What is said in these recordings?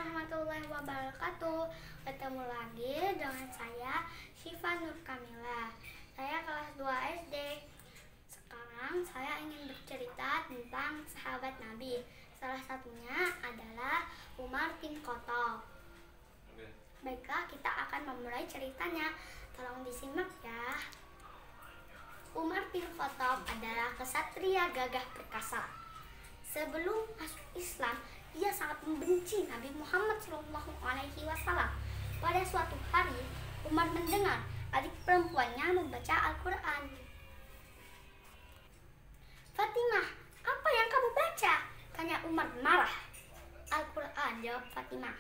warahmatullahi wabarakatuh. Ketemu lagi dengan saya Syifa Nur Kamila. Saya kelas 2 SD. Sekarang saya ingin bercerita tentang sahabat Nabi. Salah satunya adalah Umar bin Khattab. Baiklah, kita akan memulai ceritanya. Tolong disimak ya. Umar bin Khattab adalah kesatria gagah perkasa. Sebelum masuk Islam, ia sangat membenci Nabi Muhammad SAW. Pada suatu hari, Umar mendengar adik perempuannya membaca Al-Quran. "Fatimah, apa yang kamu baca?" tanya Umar marah. "Al-Quran," jawab Fatimah.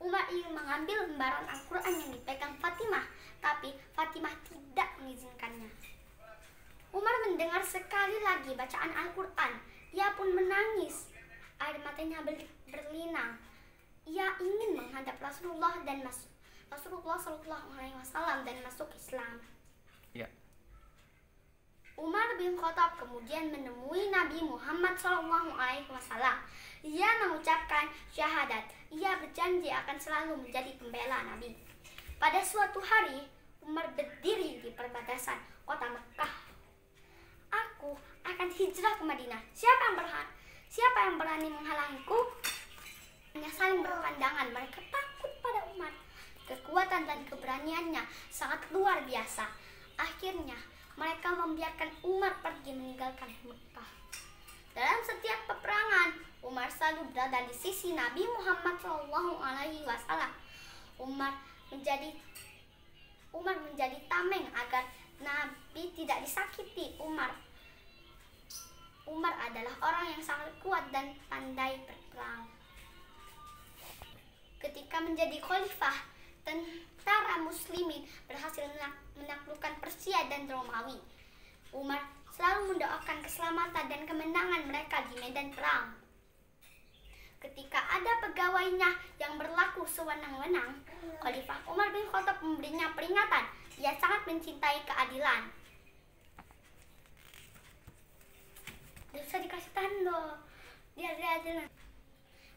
Umar ingin mengambil lembaran Al-Quran yang dipegang Fatimah, tapi Fatimah tidak mengizinkannya. Umar mendengar sekali lagi bacaan Al-Quran. Ia pun menangis. Air matanya berlinang. Ia ingin menghadap Rasulullah SAW dan masuk Islam. Ya. Umar bin Khattab kemudian menemui Nabi Muhammad SAW. Ia mengucapkan syahadat. Ia berjanji akan selalu menjadi pembela Nabi. Pada suatu hari, Umar berdiri di perbatasan kota Mekah. "Aku akan hijrah ke Madinah. Siapa yang berani menghalangiku?" Hanya saling berpandangan. Mereka takut pada Umar. Kekuatan dan keberaniannya sangat luar biasa. Akhirnya mereka membiarkan Umar pergi meninggalkan Mekah. Dalam setiap peperangan, Umar selalu berada di sisi Nabi Muhammad SAW. Umar menjadi tameng agar Nabi tidak disakiti. Umar adalah orang yang sangat kuat dan pandai berperang. Ketika menjadi khalifah, tentara muslimin berhasil menaklukkan Persia dan Romawi. Umar selalu mendoakan keselamatan dan kemenangan mereka di medan perang. Ketika ada pegawainya yang berlaku sewenang-wenang, Khalifah Umar bin Khattab memberinya peringatan. Ia sangat mencintai keadilan. Dia bisa dikasih tanda. Dia adilan.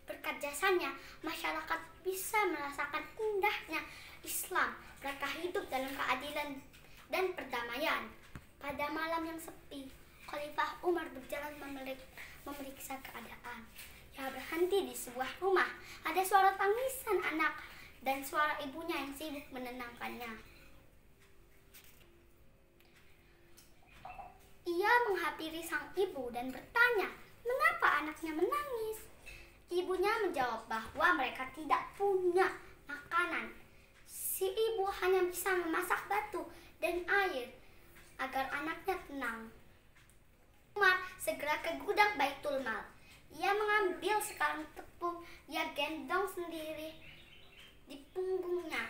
Berkat jasanya, masyarakat bisa merasakan indahnya Islam. Mereka hidup dalam keadilan dan perdamaian. Pada malam yang sepi, Khalifah Umar berjalan memeriksa keadaan. Ia berhenti di sebuah rumah. Ada suara tangisan anak dan suara ibunya yang sibuk menenangkannya. Ia menghampiri sang ibu dan bertanya, mengapa anaknya menangis? Ibunya menjawab bahwa mereka tidak punya makanan. Si ibu hanya bisa memasak batu dan air agar anaknya tenang. Umar segera ke gudang Baitul Mal. Ia mengambil sekarang tepung. Ia gendong sendiri di punggungnya.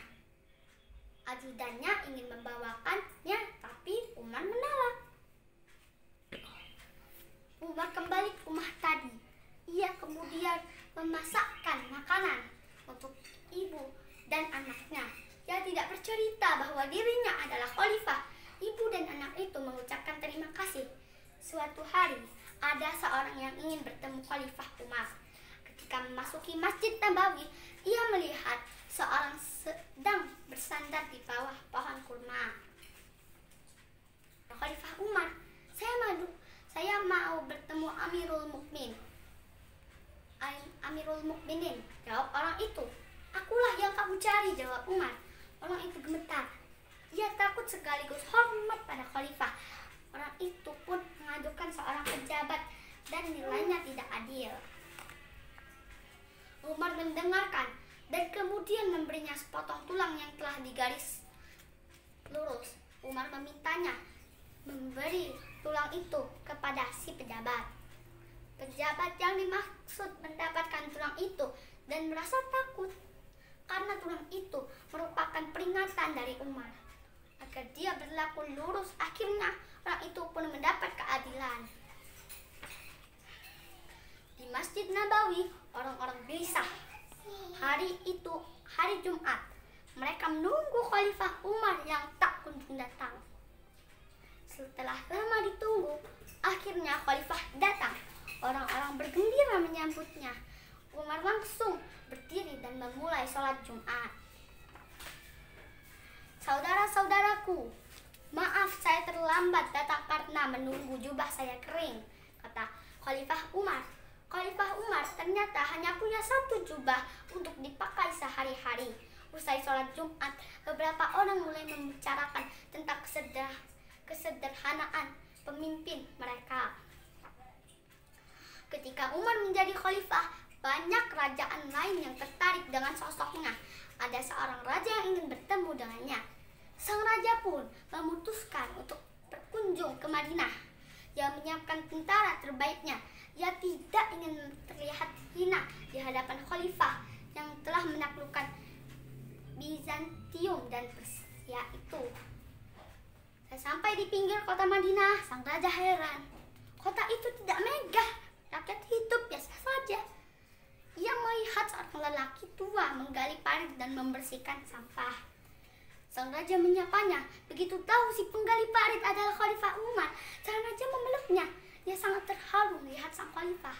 Ajudannya ingin membawakannya, tapi Umar menolak. Umar kembali ke rumah tadi. Ia kemudian memasakkan makanan untuk ibu dan anaknya. Ia tidak bercerita bahwa dirinya adalah khalifah. Ibu dan anak itu mengucapkan terima kasih. Suatu hari, ada seorang yang ingin bertemu Khalifah Umar. Ketika memasuki Masjid Nabawi, ia melihat seorang sedang bersandar di bawah pohon kurma. "Khalifah Umar, saya mau bertemu Amirul Mukminin," jawab orang itu. "Akulah yang kamu cari," jawab Umar. Orang itu gemetar. Ia takut sekaligus hormat pada khalifah. Orang itu pun mengadukan seorang pejabat dan nilainya tidak adil. Umar mendengarkan dan kemudian memberinya sepotong tulang yang telah digaris lurus. Umar memintanya memberi tulang itu kepada si pejabat. Pejabat yang dimaksud mendapatkan tulang itu dan merasa takut karena tulang itu merupakan peringatan dari Umar agar dia berlaku lurus. Akhirnya orang itu pun mendapat keadilan. Di Masjid Nabawi, orang-orang gelisah. Hari itu hari Jumat. Mereka menunggu Khalifah Umar yang tak kunjung datang. Setelah lama ditunggu, akhirnya Khalifah datang. Orang-orang bergembira menyambutnya. Umar langsung berdiri memulai sholat Jumat. Saudara-saudaraku, maaf saya terlambat datang karena menunggu jubah saya kering, kata Khalifah Umar. Khalifah Umar ternyata hanya punya satu jubah untuk dipakai sehari-hari. Usai sholat Jumat, beberapa orang mulai membicarakan tentang kesederhanaan pemimpin mereka. Ketika Umar menjadi khalifah, banyak kerajaan lain yang tertarik dengan sosoknya. Ada seorang raja yang ingin bertemu dengannya. Sang raja pun memutuskan untuk berkunjung ke Madinah. Dia menyiapkan tentara terbaiknya. Ia tidak ingin terlihat hina di hadapan khalifah yang telah menaklukkan Bizantium dan Persia itu. Sampai di pinggir kota Madinah, sang raja heran. Kota itu tidak megah, rakyat hidup biasa saja. Ia melihat seorang lelaki tua menggali parit dan membersihkan sampah. Sang raja menyapanya. Begitu tahu si penggali parit adalah Khalifah Umar, sang raja memeluknya. Ia sangat terharu melihat sang khalifah.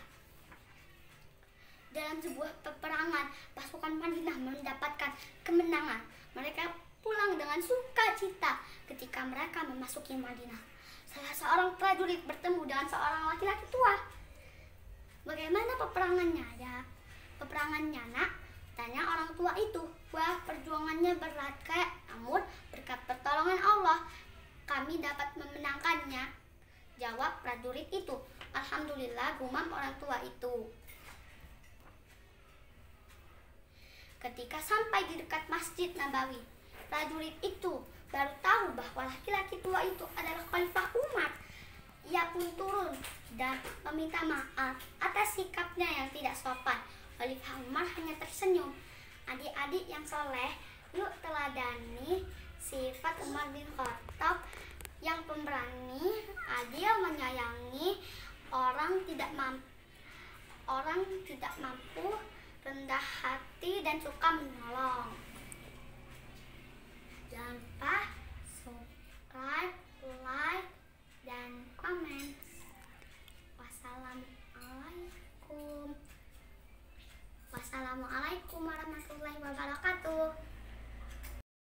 Dalam sebuah peperangan, pasukan Madinah mendapatkan kemenangan. Mereka pulang dengan sukacita ketika mereka memasuki Madinah. Salah seorang prajurit bertemu dengan seorang laki-laki tua. Bagaimana peperangannya ya? Peperangannya nak? Tanya orang tua itu. Wah, perjuangannya berat kek, namun berkat pertolongan Allah kami dapat memenangkannya, jawab prajurit itu. Alhamdulillah, gumam orang tua itu. Ketika sampai di dekat Masjid Nabawi, prajurit itu baru tahu bahwa laki-laki tua itu adalah Khalifah Umar. Ia pun turun dan meminta maaf atas sikapnya yang tidak sopan. Khalifah Umar hanya tersenyum. Adik-adik yang soleh, yuk teladani sifat Umar bin Khattab yang pemberani, adil, menyayangi orang tidak mampu, rendah hati dan suka menolong. Jangan lupa subscribe, like, dan komen.